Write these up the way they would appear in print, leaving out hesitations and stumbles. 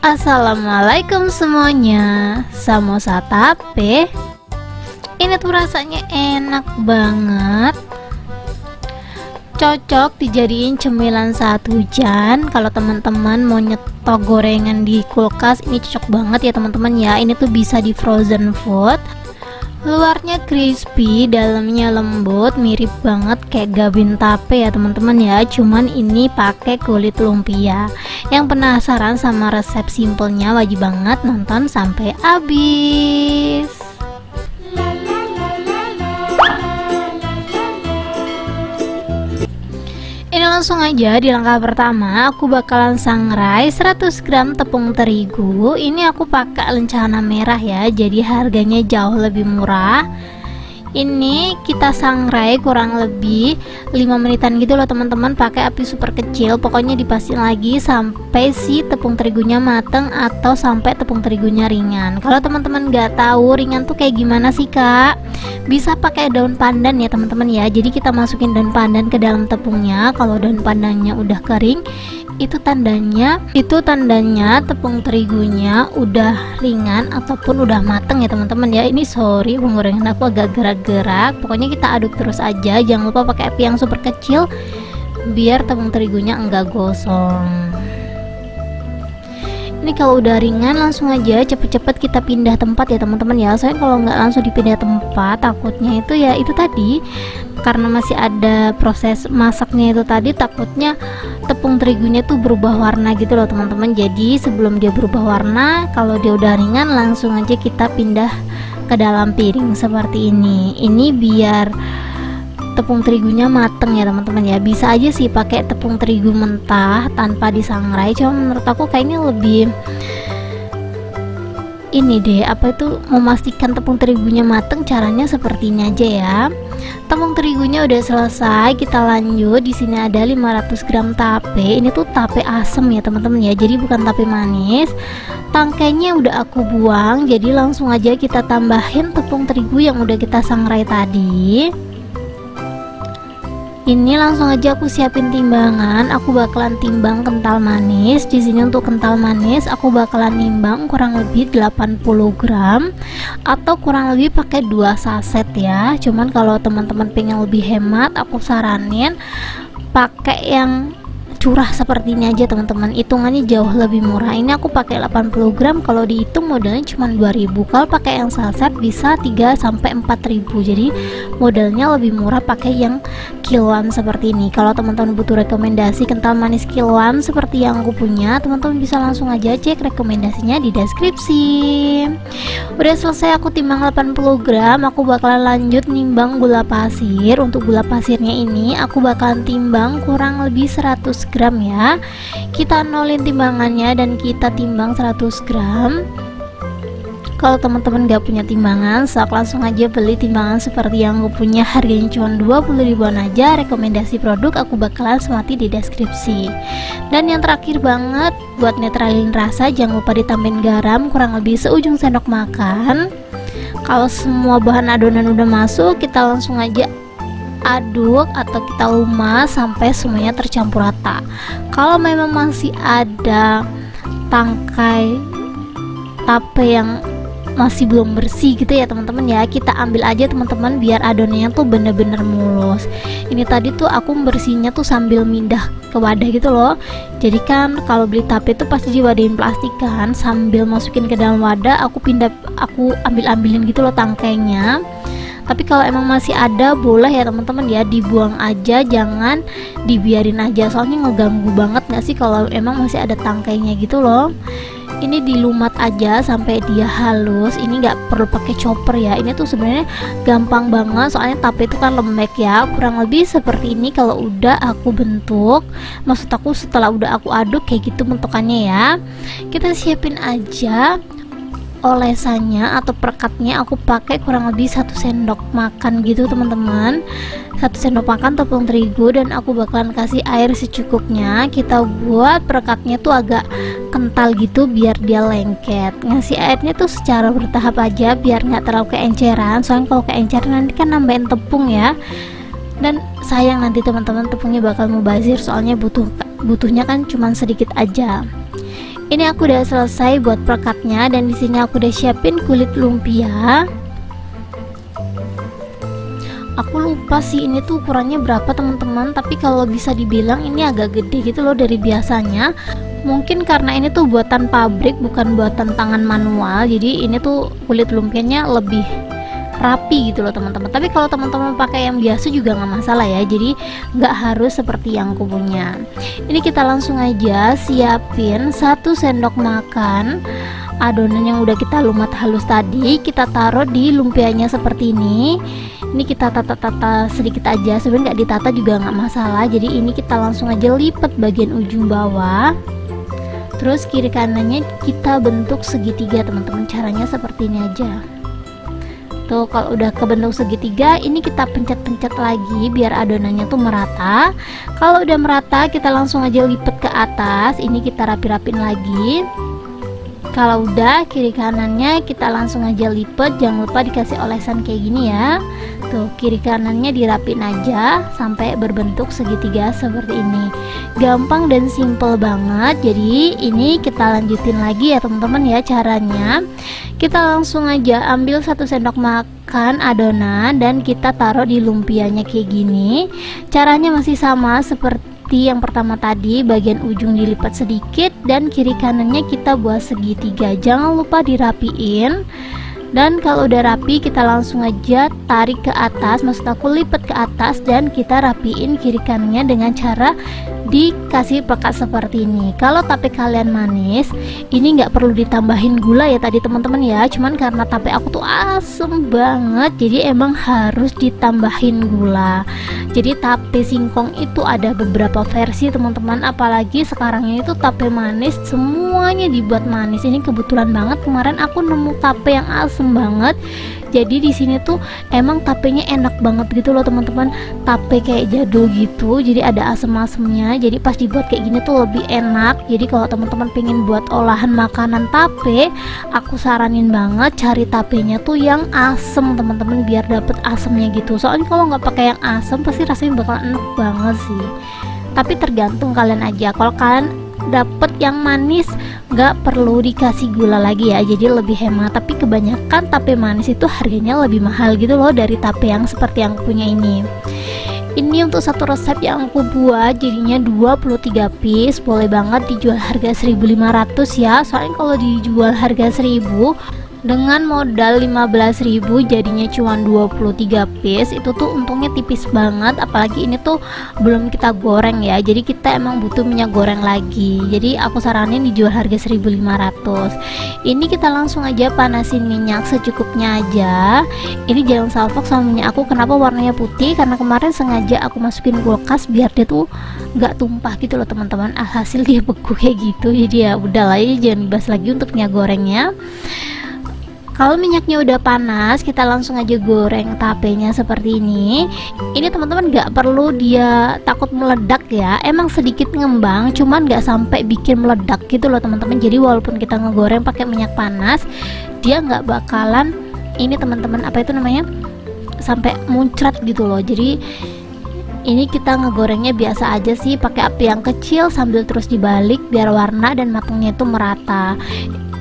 Assalamualaikum semuanya. Samosa tape. Ini tuh rasanya enak banget. Cocok dijadiin cemilan saat hujan. Kalau teman-teman mau nyetok gorengan di kulkas, ini cocok banget ya teman-teman ya. Ini tuh bisa di frozen food. Luarnya crispy, dalamnya lembut, mirip banget kayak gabin tape ya teman-teman ya. Cuman ini pakai kulit lumpia. Yang penasaran sama resep simpelnya, wajib banget nonton sampai habis. Ini langsung aja di langkah pertama aku bakalan sangrai 100 gram tepung terigu. Ini aku pakai lencana merah ya, jadi harganya jauh lebih murah. Ini kita sangrai kurang lebih 5 menitan gitu loh teman-teman, pakai api super kecil. Pokoknya dipastiin lagi sampai si tepung terigunya mateng atau sampai tepung terigunya ringan. Kalau teman-teman nggak tahu ringan tuh kayak gimana sih kak, bisa pakai daun pandan ya teman-teman ya. Jadi kita masukin daun pandan ke dalam tepungnya. Kalau daun pandannya udah kering, itu tandanya tepung terigunya udah ringan ataupun udah mateng ya teman-teman ya. Ini sorry penggorengan aku agak gerak-gerak. Pokoknya kita aduk terus aja, jangan lupa pakai api yang super kecil biar tepung terigunya enggak gosong. Ini kalau udah ringan langsung aja cepet-cepet kita pindah tempat ya teman-teman ya. Soalnya kalau nggak langsung dipindah tempat, takutnya itu ya itu tadi, karena masih ada proses masaknya itu tadi, takutnya tepung terigunya tuh berubah warna gitu loh teman-teman. Jadi sebelum dia berubah warna, kalau dia udah ringan langsung aja kita pindah ke dalam piring seperti ini. Ini biar tepung terigunya mateng ya teman-teman ya. Bisa aja sih pakai tepung terigu mentah tanpa disangrai, cuma menurut aku kayaknya lebih ini deh, apa itu, memastikan tepung terigunya mateng, caranya seperti ini aja ya. Tepung terigunya udah selesai, kita lanjut. Di sini ada 500 gram tape. Ini tuh tape asem ya teman-teman ya, jadi bukan tape manis. Tangkainya udah aku buang, jadi langsung aja kita tambahin tepung terigu yang udah kita sangrai tadi. Ini langsung aja aku siapin timbangan. Aku bakalan timbang kental manis. Di sini untuk kental manis aku bakalan nimbang kurang lebih 80 gram atau kurang lebih pakai 2 saset ya. Cuman kalau teman-teman pengen lebih hemat, aku saranin pakai yang curah seperti ini aja teman-teman, hitungannya jauh lebih murah. Ini aku pakai 80 gram, kalau dihitung modalnya cuma 2000. Kalau pakai yang saset bisa 3 sampai 4000. Jadi modalnya lebih murah pakai yang kiloan seperti ini. Kalau teman-teman butuh rekomendasi kental manis kiloan seperti yang aku punya, teman-teman bisa langsung aja cek rekomendasinya di deskripsi. Udah selesai aku timbang 80 gram, aku bakalan lanjut nimbang gula pasir. Untuk gula pasirnya ini aku bakalan timbang kurang lebih 100 gram ya. Kita nolin timbangannya dan kita timbang 100 gram. Kalau teman-teman gak punya timbangan, sok langsung aja beli timbangan seperti yang aku punya, harganya cuma 20 ribuan aja. Rekomendasi produk aku bakalan semati di deskripsi. Dan yang terakhir banget, buat netralin rasa, jangan lupa ditambahin garam kurang lebih seujung sendok makan. Kalau semua bahan adonan udah masuk, kita langsung aja aduk atau kita lumas sampai semuanya tercampur rata. Kalau memang masih ada tangkai tape yang masih belum bersih gitu ya teman-teman ya, kita ambil aja teman-teman biar adonannya tuh bener-bener mulus. Ini tadi tuh aku bersihnya tuh sambil mindah ke wadah gitu loh. Jadi kan kalau beli tape tuh pasti diwadahin plastik kan, sambil masukin ke dalam wadah aku ambil-ambilin gitu loh tangkainya. Tapi kalau emang masih ada, boleh ya teman-teman ya, dibuang aja, jangan dibiarin aja, soalnya ngeganggu banget nggak sih kalau emang masih ada tangkainya gitu loh. Ini dilumat aja sampai dia halus. Ini nggak perlu pakai chopper ya, ini tuh sebenarnya gampang banget, soalnya tape itu kan lembek ya. Kurang lebih seperti ini kalau udah aku bentuk, maksud aku setelah udah aku aduk kayak gitu bentukannya ya. Kita siapin aja olesannya atau perekatnya. Aku pakai kurang lebih 1 sendok makan gitu teman-teman, 1 sendok makan tepung terigu, dan aku bakalan kasih air secukupnya. Kita buat perekatnya tuh agak kental gitu biar dia lengket. Ngasih airnya tuh secara bertahap aja biar nggak terlalu keenceran, soalnya kalau keenceran nanti kan nambahin tepung ya, dan sayang nanti teman-teman tepungnya bakal mubazir, soalnya butuhnya kan cuman sedikit aja. Ini aku udah selesai buat pelekatnya, dan di sini aku udah siapin kulit lumpia. Aku lupa sih ini tuh ukurannya berapa teman-teman, tapi kalau bisa dibilang ini agak gede gitu loh dari biasanya. Mungkin karena ini tuh buatan pabrik, bukan buatan tangan manual, jadi ini tuh kulit lumpianya lebih rapi gitu loh teman-teman. Tapi kalau teman-teman pakai yang biasa juga nggak masalah ya, jadi nggak harus seperti yang aku punya. Ini kita langsung aja siapin 1 sendok makan adonan yang udah kita lumat halus tadi. Kita taruh di lumpianya seperti ini. Ini kita tata-tata sedikit aja, sebenarnya nggak ditata juga nggak masalah. Jadi ini kita langsung aja lipat bagian ujung bawah, terus kiri kanannya kita bentuk segitiga teman-teman. Caranya seperti ini aja. Tuh, kalau udah kebentuk segitiga, ini kita pencet-pencet lagi biar adonannya tuh merata. Kalau udah merata, kita langsung aja lipat ke atas. Ini kita rapi-rapin lagi. Kalau udah, kiri kanannya kita langsung aja lipat. Jangan lupa dikasih olesan kayak gini ya. Tuh, kiri kanannya dirapin aja sampai berbentuk segitiga seperti ini. Gampang dan simple banget. Jadi ini kita lanjutin lagi ya teman-teman ya caranya. Kita langsung aja ambil 1 sendok makan adonan dan kita taruh di lumpianya kayak gini. Caranya masih sama seperti yang pertama tadi, bagian ujung dilipat sedikit dan kiri kanannya kita buat segitiga. Jangan lupa dirapiin. Dan kalau udah rapi, kita langsung aja tarik ke atas, maksud aku lipat ke atas, dan kita rapiin kiri kanannya dengan cara dikasih pekat seperti ini. Kalau tape kalian manis, ini nggak perlu ditambahin gula ya tadi teman-teman ya, cuman karena tape aku tuh asem banget, jadi emang harus ditambahin gula. Jadi tape singkong itu ada beberapa versi teman-teman, apalagi sekarang ini tuh tape manis semuanya dibuat manis. Ini kebetulan banget kemarin aku nemu tape yang asem banget. Jadi di sini tuh emang tapenya enak banget gitu loh teman-teman. Tape kayak jadul gitu, jadi ada asem-asemnya. Jadi pas dibuat kayak gini tuh lebih enak. Jadi kalau teman-teman pengen buat olahan makanan tape, aku saranin banget cari tapenya tuh yang asem teman-teman, biar dapet asemnya gitu. Soalnya kalau nggak pakai yang asem pasti rasanya bakal enak banget sih. Tapi tergantung kalian aja. Kalau kalian dapet yang manis, nggak perlu dikasih gula lagi ya, jadi lebih hemat. Tapi kebanyakan tape manis itu harganya lebih mahal gitu loh dari tape yang seperti yang punya ini. Ini untuk satu resep yang aku buat jadinya 23 piece, boleh banget dijual harga 1.500 ya. Soalnya kalau dijual harga 1.000 dengan modal 15.000 jadinya cuma 23 piece, itu tuh untungnya tipis banget. Apalagi ini tuh belum kita goreng ya, jadi kita emang butuh minyak goreng lagi. Jadi aku saranin dijual harga 1.500. Ini kita langsung aja panasin minyak secukupnya aja. Ini jalan salfok sama minyak aku kenapa warnanya putih, karena kemarin sengaja aku masukin kulkas biar dia tuh nggak tumpah gitu loh teman-teman. Alhasil dia beku kayak gitu, jadi ya udahlah ya, jangan dibahas lagi untuk minyak gorengnya. Kalau minyaknya udah panas, kita langsung aja goreng tapenya seperti ini. Ini teman-teman nggak perlu dia takut meledak ya, emang sedikit ngembang, cuman nggak sampai bikin meledak gitu loh teman-teman. Jadi walaupun kita ngegoreng pakai minyak panas, dia nggak bakalan ini teman-teman, apa itu namanya, sampai muncrat gitu loh. Jadi ini kita ngegorengnya biasa aja sih, pakai api yang kecil sambil terus dibalik biar warna dan matangnya itu merata.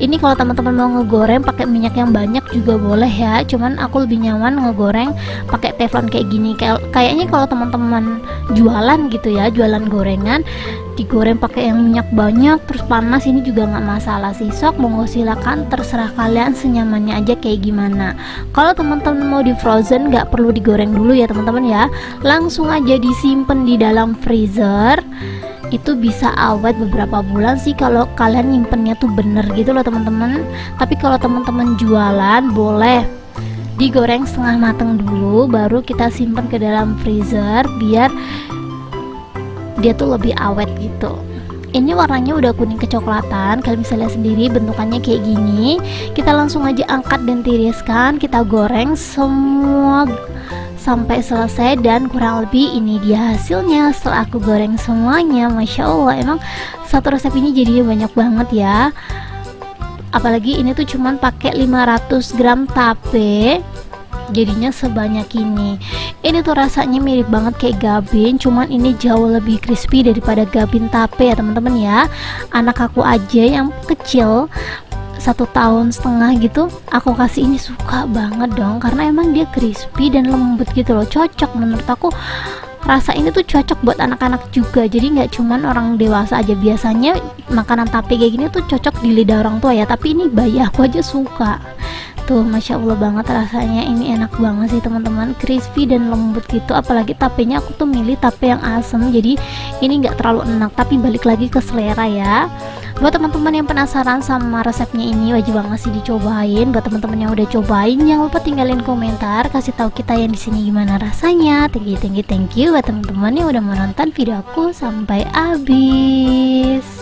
Ini kalau teman-teman mau ngegoreng pakai minyak yang banyak juga boleh ya, cuman aku lebih nyaman ngegoreng pakai teflon kayak gini. Kayaknya kalau teman-teman jualan gitu ya, jualan gorengan, digoreng pakai yang minyak banyak terus panas, ini juga nggak masalah sih. Sok monggo silakan, terserah kalian senyamannya aja kayak gimana. Kalau teman-teman mau di frozen nggak perlu digoreng dulu ya teman-teman ya, langsung aja disimpan di dalam freezer. Itu bisa awet beberapa bulan sih kalau kalian nyimpennya tuh bener gitu loh teman-teman. Tapi kalau teman-teman jualan boleh digoreng setengah matang dulu, baru kita simpan ke dalam freezer biar dia tuh lebih awet gitu. Ini warnanya udah kuning kecoklatan, kalian bisa lihat sendiri bentukannya kayak gini. Kita langsung aja angkat dan tiriskan, kita goreng semua sampai selesai, dan kurang lebih ini dia hasilnya setelah aku goreng semuanya. Masya Allah, emang satu resep ini jadinya banyak banget ya, apalagi ini tuh cuman pakai 500 gram tape jadinya sebanyak ini. Ini tuh rasanya mirip banget kayak gabin, cuman ini jauh lebih crispy daripada gabin tape ya teman-teman ya. Anak aku aja yang kecil 1,5 tahun gitu, aku kasih ini suka banget dong, karena emang dia crispy dan lembut gitu loh. Cocok menurut aku, rasa ini tuh cocok buat anak-anak juga, jadi nggak cuman orang dewasa aja. Biasanya makanan tape kayak gini tuh cocok di lidah orang tua ya, tapi ini bayi aku aja suka tuh. Masya Allah banget rasanya, ini enak banget sih teman-teman, crispy dan lembut gitu. Apalagi tapenya aku tuh milih tape yang asem, jadi ini nggak terlalu enak, tapi balik lagi ke selera ya. Buat teman-teman yang penasaran sama resepnya ini, wajib banget sih dicobain. Buat teman-teman yang udah cobain, jangan lupa tinggalin komentar, kasih tahu kita yang di sini gimana rasanya. Thank you buat teman-teman yang udah menonton video aku sampai habis.